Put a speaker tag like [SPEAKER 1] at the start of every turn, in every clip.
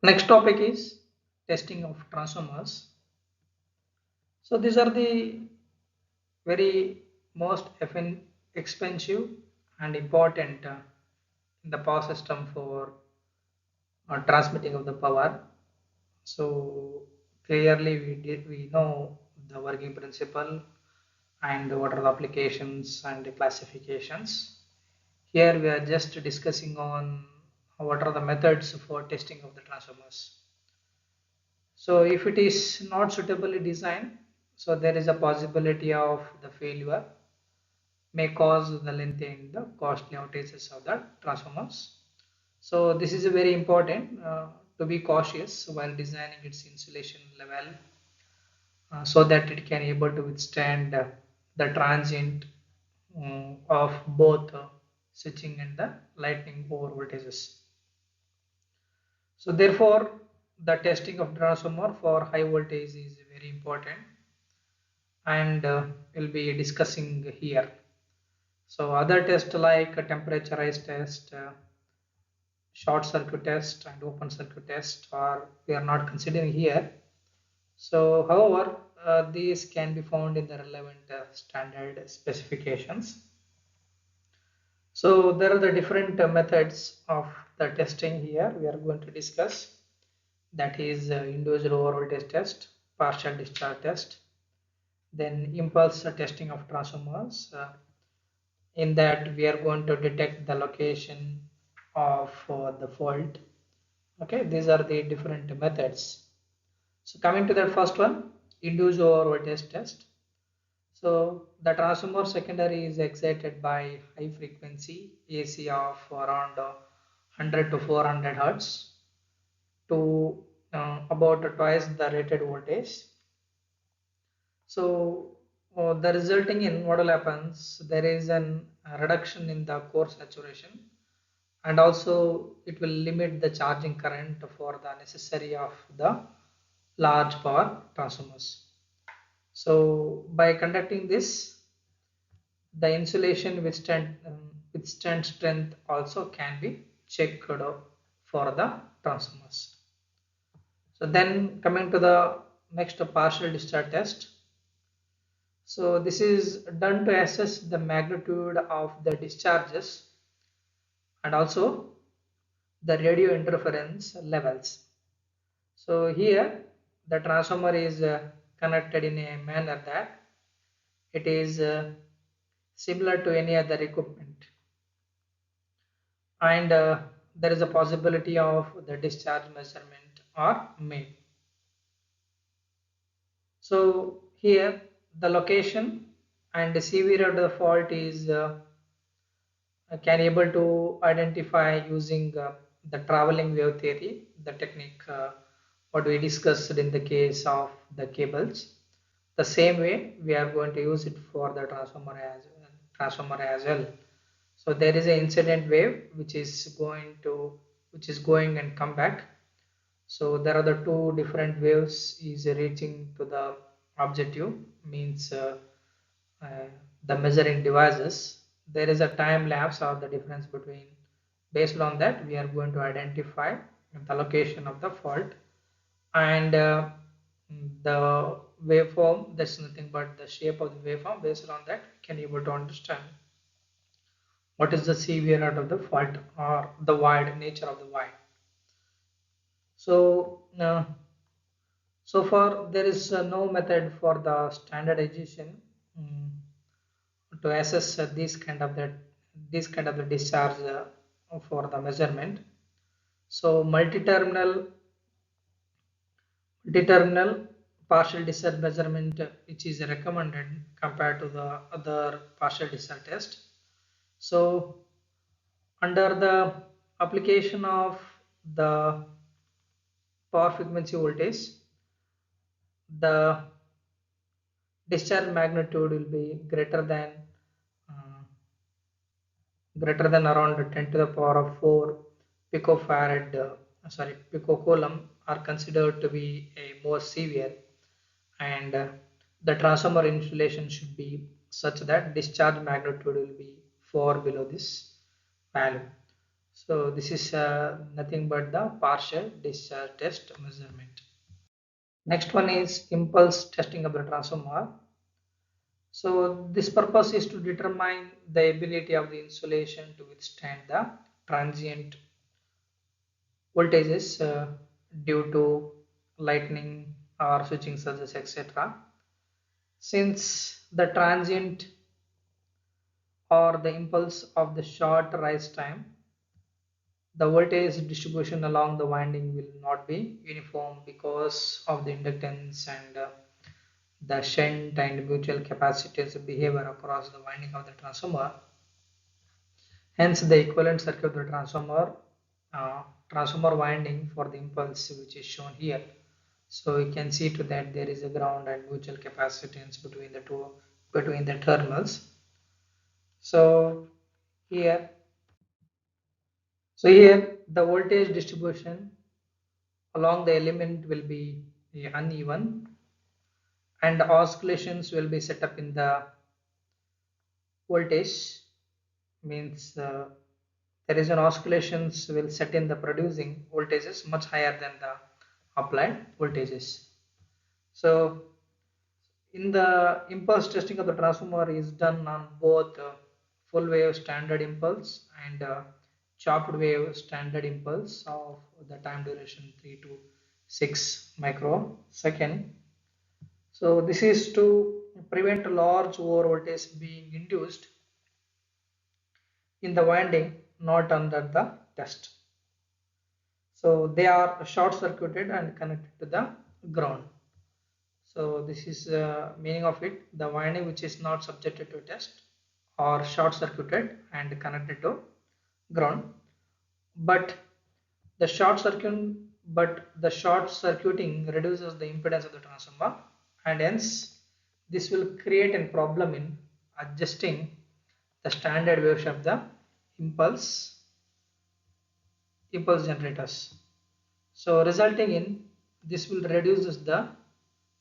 [SPEAKER 1] Next topic is testing of transformers. So these are the very most expensive and important in the power system for transmitting of the power. So clearly we know the working principle and what are the applications and the classifications. Here we are just discussing on what are the methods for testing of the transformers. So if it is not suitably designed, so there is a possibility of the failure may cause the lengthy and the costly outages of the transformers. So this is a very important to be cautious while designing its insulation level so that it can able to withstand the transient of both switching and the lightning over voltages. So therefore, the testing of transformer for high voltage is very important, and we'll be discussing here. So other tests like a temperaturized test, short circuit test and open circuit test are we are not considering here. So however, these can be found in the relevant standard specifications. So there are the different methods of the testing here we are going to discuss. That is individual over voltage test, partial discharge test, then impulse testing of transformers. In that we are going to detect the location of the fault. Okay, these are the different methods. So coming to that first one, induced over voltage test. So the transformer secondary is excited by high frequency AC of around 100 to 400 hertz to about twice the rated voltage. So the resulting in what will happens, there is an reduction in the core saturation, and also it will limit the charging current for the necessary of the large power transformers. So by conducting this, the insulation withstand strength also can be checked for the transformers. So then coming to the next partial discharge test. So this is done to assess the magnitude of the discharges and also the radio interference levels. So here the transformer is connected in a manner that it is similar to any other equipment, and there is a possibility of the discharge measurement are made. So here the location and the severity of the fault is can able to identify using the traveling wave theory, the technique what we discussed in the case of the cables. The same way we are going to use it for the transformer as well. So there is an incident wave which is going and come back. So there are the two different waves is reaching to the objective, means uh, the measuring devices. There is a time lapse of the difference between. Based on that, we are going to identify the location of the fault, and the waveform. That's nothing but the shape of the waveform. Based on that, we can able to understand what is the severity of the fault or the wide nature of the void. So so far there is no method for the standardization mm, to assess this kind of the discharge for the measurement. So multi-terminal partial discharge measurement which is recommended compared to the other partial discharge test. So under the application of the power frequency voltage, the discharge magnitude will be uh, greater than around 10 to the power of 4 picofarad, picocoulomb are considered to be a more severe, and the transformer insulation should be such that discharge magnitude will be far below this value. So this is nothing but the partial discharge test measurement. Next one is impulse testing of the transformer. So this purpose is to determine the ability of the insulation to withstand the transient voltages due to lightning or switching surges, etc. Since the transient or the impulse of the short rise time, the voltage distribution along the winding will not be uniform because of the inductance and the shunt and mutual capacitance behavior across the winding of the transformer. Hence, the equivalent circuit of the transformer winding for the impulse, which is shown here. So you can see to that there is a ground and mutual capacitance between the terminals. So here, here the voltage distribution along the element will be uneven, and oscillations will be set up in the voltage, means there is an oscillations will set in the producing voltages much higher than the applied voltages. So in the impulse testing of the transformer is done on both full wave standard impulse and chopped wave standard impulse of the time duration 3 to 6 microsecond. So this is to prevent a large over voltage being induced in the winding not under the test. So they are short circuited and connected to the ground. So this is meaning of it. The winding which is not subjected to test or short circuited and connected to ground. But the short circuit, but the short circuiting reduces the impedance of the transformer, and hence this will create a problem in adjusting the standard wave shape of the impulse generators. So resulting in this will reduces the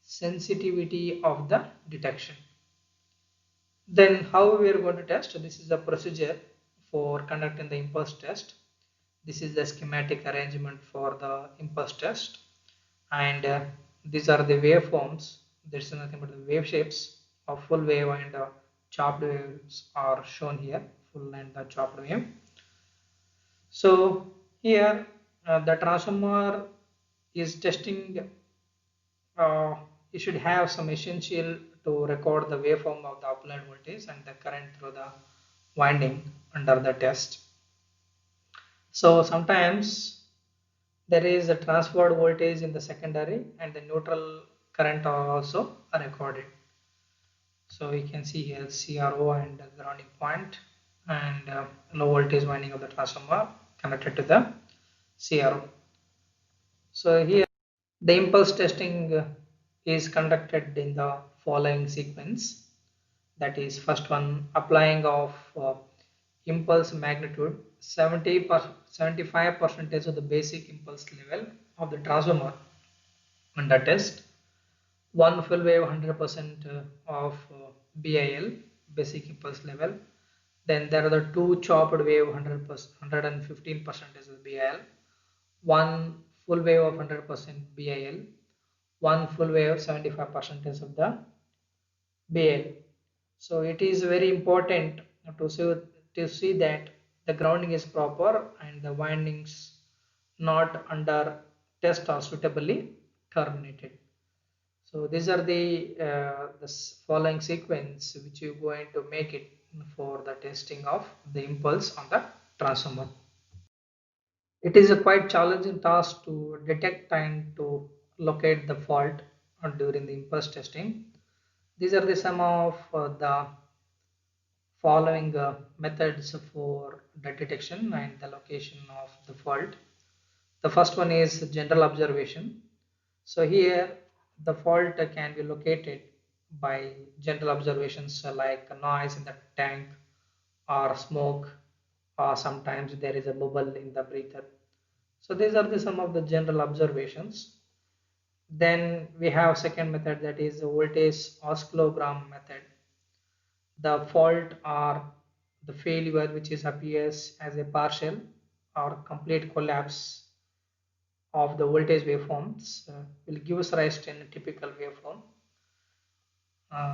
[SPEAKER 1] sensitivity of the detection. Then how we are going to test? This is the procedure for conducting the impulse test. This is the schematic arrangement for the impulse test, and these are the waveforms. There's nothing but the wave shapes of full wave and chopped waves are shown here, full and the chopped wave. So here the transformer is testing, you should have some essential to record the waveform of the applied voltage and the current through the winding under the test. So sometimes there is a transferred voltage in the secondary and the neutral current are also recorded. So you can see here CRO and the grounding point and low voltage winding of the transformer connected to the CRO. So here the impulse testing is conducted in the following sequence. That is, first one, applying of impulse magnitude 75 percentage of the basic impulse level of the transformer under test. One full wave 100% of BIL, basic impulse level. Then there are the two chopped wave 100%, 115 percentage of BIL, one full wave of 100% BIL, one full wave 75 percentage of the BIL. So it is very important to see that the grounding is proper and the windings not under test are suitably terminated. So these are the following sequence which you are going to make it for the testing of the impulse on the transformer. It is a quite challenging task to detect and to locate the fault during the impulse testing. These are the some of the following methods for the detection and the location of the fault. The first one is general observation. So here the fault can be located by general observations like noise in the tank or smoke, or sometimes there is a bubble in the breather. So these are some of the general observations. Then we have second method, that is the voltage oscillogram method. The fault or the failure which is appears as a partial or complete collapse of the voltage waveforms will give us rise to a typical waveform.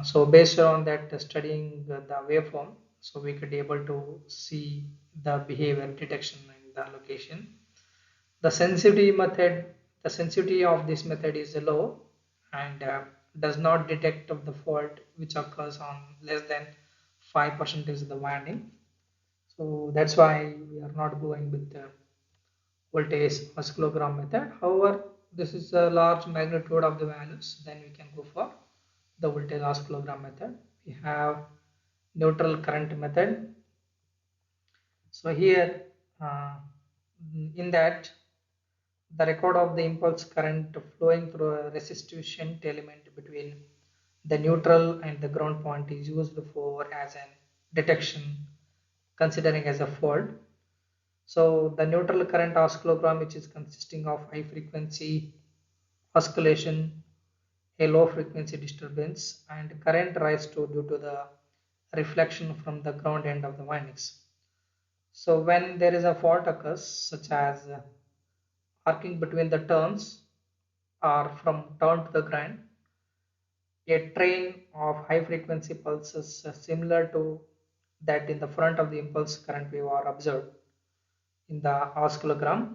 [SPEAKER 1] So based on that, studying the waveform, so we could able to see the behavior detection in the location. The sensitivity of this method is low and does not detect of the fault which occurs on less than 5% of the winding. So that's why we are not going with the voltage oscillogram method. However, this is a large magnitude of the values, then we can go for the voltage oscillogram method. We have neutral current method. So here in that, the record of the impulse current flowing through a resistive shunt element between the neutral and the ground point is used for as an detection considering as a fault. So the neutral current oscillogram, which is consisting of high frequency oscillation, a low frequency disturbance, and current rise due to the reflection from the ground end of the windings. So when there is a fault occurs, such as arcing between the turns or from turn to the ground, a train of high frequency pulses similar to that in the front of the impulse current wave are observed in the oscillogram,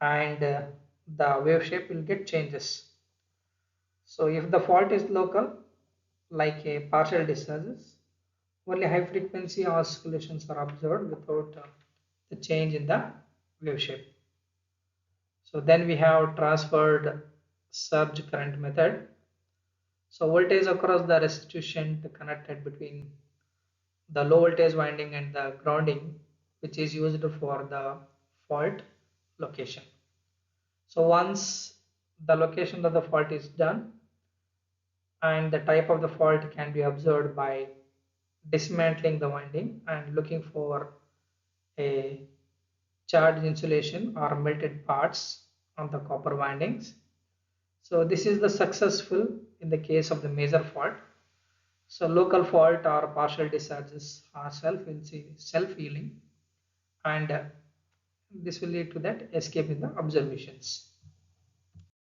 [SPEAKER 1] and the wave shape will get changes. So if the fault is local, like a partial discharges, only high frequency oscillations are observed without the change in the wave shape. So then we have transferred surge current method. So voltage across the resistive shunt connected between the low voltage winding and the grounding, which is used for the fault location. So once the location of the fault is done and the type of the fault can be observed by dismantling the winding and looking for a charged insulation or melted parts on the copper windings. So this is the successful in the case of the major fault. So local fault or partial discharges are self-healing, and this will lead to that escape in the observations.